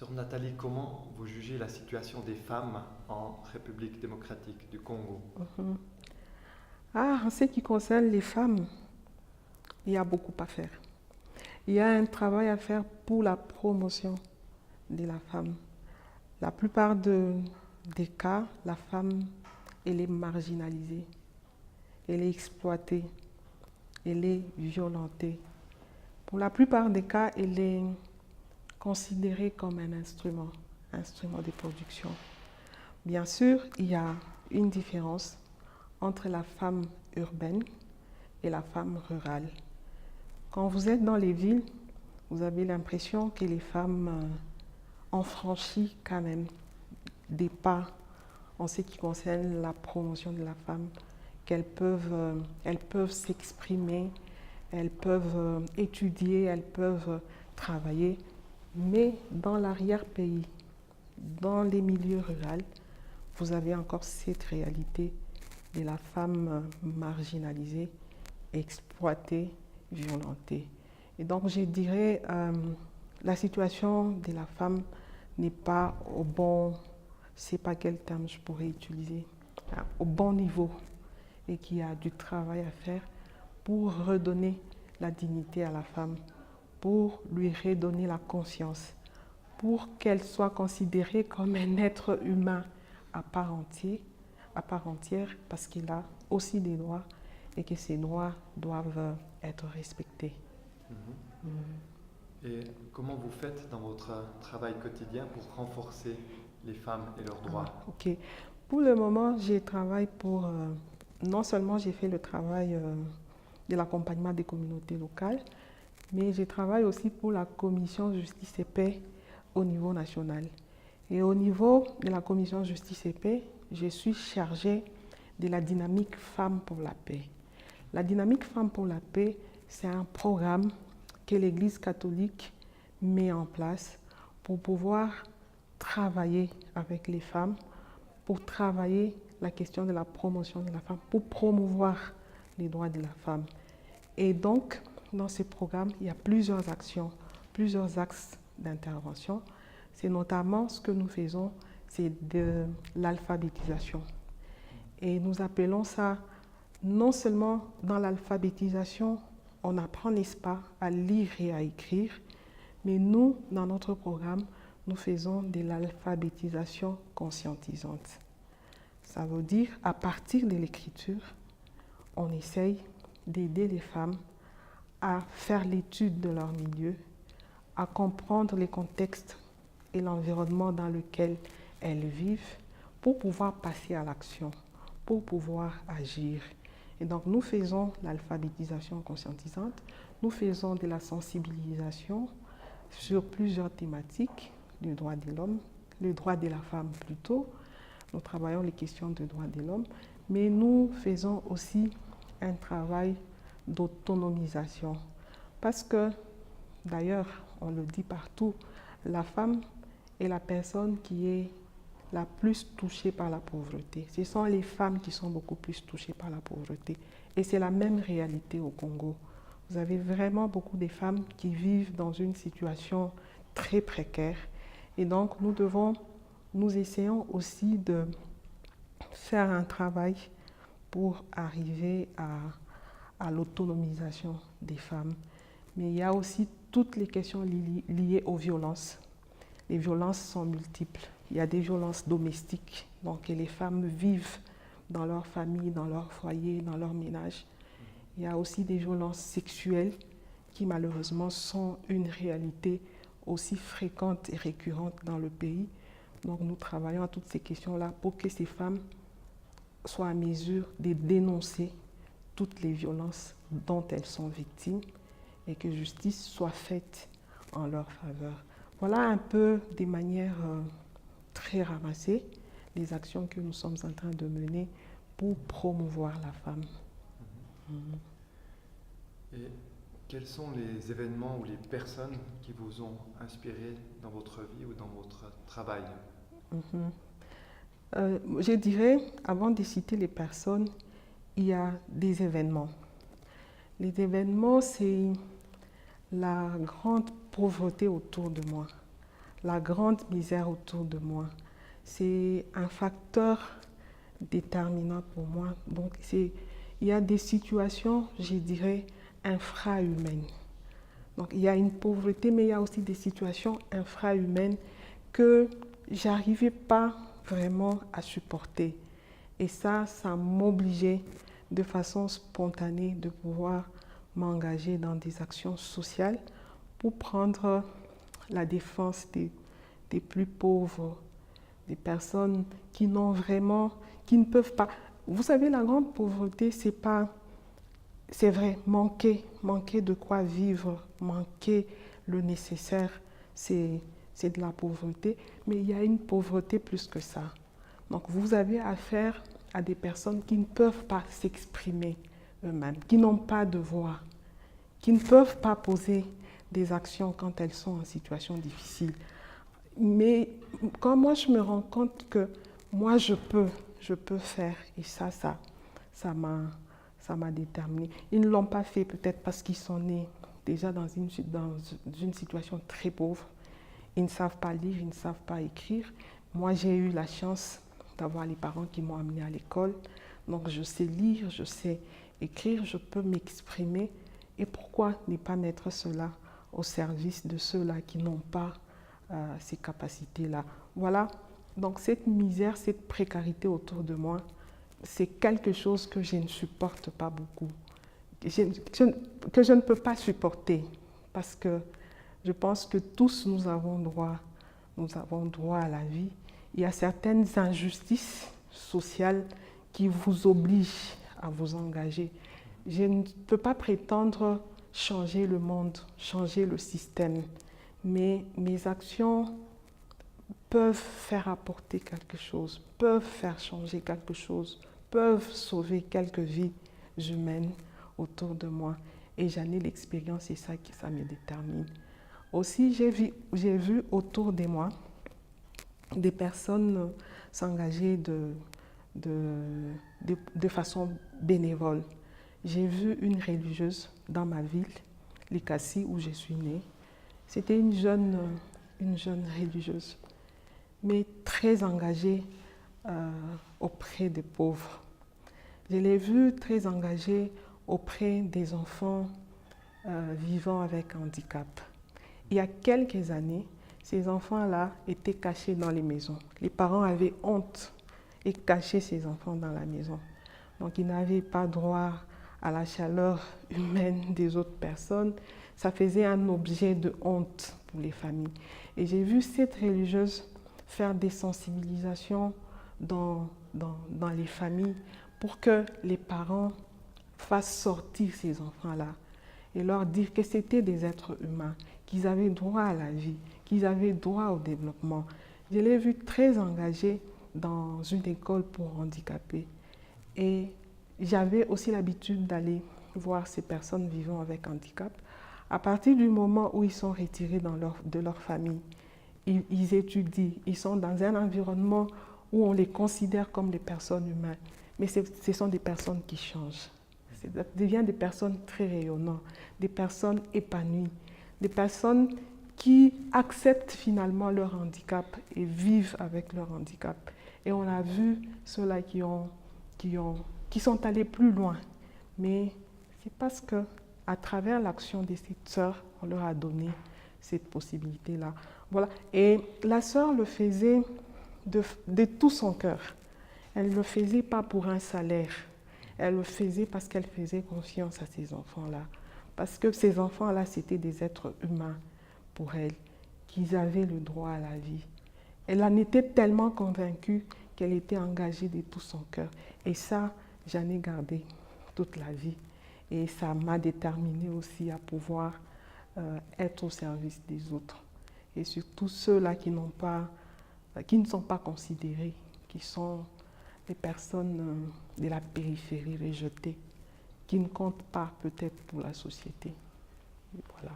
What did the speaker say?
Sœur Nathalie, comment vous jugez la situation des femmes en République démocratique du Congo? Mhm. En ce qui concerne les femmes, il y a beaucoup à faire. Il y a un travail à faire pour la promotion de la femme. La plupart des cas, la femme, elle est marginalisée, elle est exploitée, elle est violentée. Pour la plupart des cas, elle est considérée comme un instrument de production. Bien sûr, il y a une différence entre la femme urbaine et la femme rurale. Quand vous êtes dans les villes, vous avez l'impression que les femmes ont franchi quand même des pas en ce qui concerne la promotion de la femme, qu'elles peuvent s'exprimer, elles peuvent étudier, elles peuvent travailler, mais dans l'arrière-pays, dans les milieux ruraux, vous avez encore cette réalité de la femme marginalisée, exploitée, violentée. Et donc je dirais la situation de la femme n'est pas au bon, je ne sais pas quel terme je pourrais utiliser, au bon niveau et qu'il y a du travail à faire pour redonner la dignité à la femme, pour lui redonner la conscience, pour qu'elle soit considérée comme un être humain à part entière, parce qu'il a aussi des droits et que ces droits doivent être respectés. Mhm. Et comment vous faites dans votre travail quotidien pour renforcer les femmes et leurs droits? Ok. Pour le moment, je travaille pour... non seulement j'ai fait le travail de l'accompagnement des communautés locales, mais je travaille aussi pour la commission Justice et Paix au niveau national. Et au niveau de la commission Justice et Paix, je suis chargée de la dynamique Femmes pour la paix. La dynamique Femmes pour la paix, c'est un programme que l'Église catholique met en place pour pouvoir travailler avec les femmes, pour travailler la question de la promotion de la femme, pour promouvoir les droits de la femme. Et donc, dans ce programme, il y a plusieurs actions, plusieurs axes d'intervention. C'est notamment ce que nous faisons, c'est de l'alphabétisation. Et nous appelons ça, non seulement dans l'alphabétisation, on apprend, n'est-ce pas, à lire et à écrire, mais nous, dans notre programme, nous faisons de l'alphabétisation conscientisante. Ça veut dire, à partir de l'écriture, on essaye d'aider les femmes à faire l'étude de leur milieu, à comprendre les contextes et l'environnement dans lequel elles vivent pour pouvoir passer à l'action, pour pouvoir agir. Et donc nous faisons l'alphabétisation conscientisante, nous faisons de la sensibilisation sur plusieurs thématiques, le droit de l'homme, le droit de la femme plutôt. Nous travaillons les questions de droit de l'homme, mais nous faisons aussi un travail d'autonomisation. Parce que, d'ailleurs, on le dit partout, la femme est la personne qui est la plus touchée par la pauvreté. Ce sont les femmes qui sont beaucoup plus touchées par la pauvreté. Et c'est la même réalité au Congo. Vous avez vraiment beaucoup de femmes qui vivent dans une situation très précaire. Et donc, nous essayons aussi de faire un travail pour arriver à l'autonomisation des femmes. Mais il y a aussi toutes les questions liées aux violences. Les violences sont multiples. Il y a des violences domestiques, donc les femmes vivent dans leur famille, dans leur foyer, dans leur ménage. Il y a aussi des violences sexuelles qui malheureusement sont une réalité aussi fréquente et récurrente dans le pays. Donc nous travaillons à toutes ces questions-là pour que ces femmes soient à mesure de dénoncer toutes les violences dont elles sont victimes et que justice soit faite en leur faveur. Voilà un peu des manières très ramassées les actions que nous sommes en train de mener pour promouvoir la femme. Et quels sont les événements ou les personnes qui vous ont inspiré dans votre vie ou dans votre travail? Je dirais, avant de citer les personnes, il y a des événements. Les événements, c'est la grande pauvreté autour de moi, la grande misère autour de moi. C'est un facteur déterminant pour moi. Donc, il y a des situations, je dirais, infra-humaines. Donc, il y a une pauvreté, mais il y a aussi des situations infra-humaines que j'arrivais pas vraiment à supporter. Et ça m'obligeait de façon spontanée de pouvoir m'engager dans des actions sociales pour prendre la défense des plus pauvres, des personnes qui n'ont vraiment, qui ne peuvent pas. Vous savez, la grande pauvreté, c'est vrai, manquer de quoi vivre, manquer le nécessaire, c'est de la pauvreté, mais il y a une pauvreté plus que ça. Donc vous avez affaire à des personnes qui ne peuvent pas s'exprimer eux-mêmes, qui n'ont pas de voix, qui ne peuvent pas poser des actions quand elles sont en situation difficile. Mais quand moi je me rends compte que moi je peux faire, et ça m'a déterminée. Ils ne l'ont pas fait peut-être parce qu'ils sont nés déjà dans une situation très pauvre. Ils ne savent pas lire, ils ne savent pas écrire. Moi j'ai eu la chance d'avoir les parents qui m'ont amenée à l'école. Donc je sais lire, je sais écrire, je peux m'exprimer. Et pourquoi ne pas mettre cela au service de ceux-là qui n'ont pas ces capacités-là? Voilà, donc cette misère, cette précarité autour de moi, c'est quelque chose que je ne supporte pas beaucoup, que je ne peux pas supporter, parce que je pense que tous nous avons droit à la vie. Il y a certaines injustices sociales qui vous obligent à vous engager. Je ne peux pas prétendre changer le monde, changer le système, mais mes actions peuvent faire apporter quelque chose, peuvent faire changer quelque chose, peuvent sauver quelques vies humaines autour de moi. Et j'en ai l'expérience et ça me détermine. Aussi, j'ai vu autour de moi des personnes s'engager de façon bénévole. J'ai vu une religieuse dans ma ville, Likassi, où je suis née. C'était une jeune religieuse, mais très engagée auprès des pauvres. Je l'ai vue très engagée auprès des enfants vivant avec handicap. Il y a quelques années, ces enfants-là étaient cachés dans les maisons. Les parents avaient honte et cachaient ces enfants dans la maison. Donc ils n'avaient pas droit à la chaleur humaine des autres personnes. Ça faisait un objet de honte pour les familles. Et j'ai vu cette religieuse faire des sensibilisations dans les familles pour que les parents fassent sortir ces enfants-là et leur dire que c'était des êtres humains, qu'ils avaient droit à la vie, qu'ils avaient droit au développement. Je l'ai vue très engagée dans une école pour handicapés. Et j'avais aussi l'habitude d'aller voir ces personnes vivant avec handicap. À partir du moment où ils sont retirés de leur famille, ils étudient, ils sont dans un environnement où on les considère comme des personnes humaines. Mais ce sont des personnes qui changent. Ça devient des personnes très rayonnantes, des personnes épanouies, des personnes qui acceptent finalement leur handicap et vivent avec leur handicap. Et on a vu ceux-là qui sont allés plus loin. Mais c'est parce qu'à travers l'action de cette sœur, on leur a donné cette possibilité-là. Voilà. Et la sœur le faisait de tout son cœur. Elle ne le faisait pas pour un salaire. Elle le faisait parce qu'elle faisait confiance à ces enfants-là. Parce que ces enfants-là, c'était des êtres humains pour elle, qu'ils avaient le droit à la vie. Elle en était tellement convaincue qu'elle était engagée de tout son cœur. Et ça, j'en ai gardé toute la vie. Et ça m'a déterminée aussi à pouvoir être au service des autres. Et surtout ceux-là qui ne sont pas considérés, qui sont des personnes de la périphérie rejetées, qui ne comptent pas peut-être pour la société. Voilà.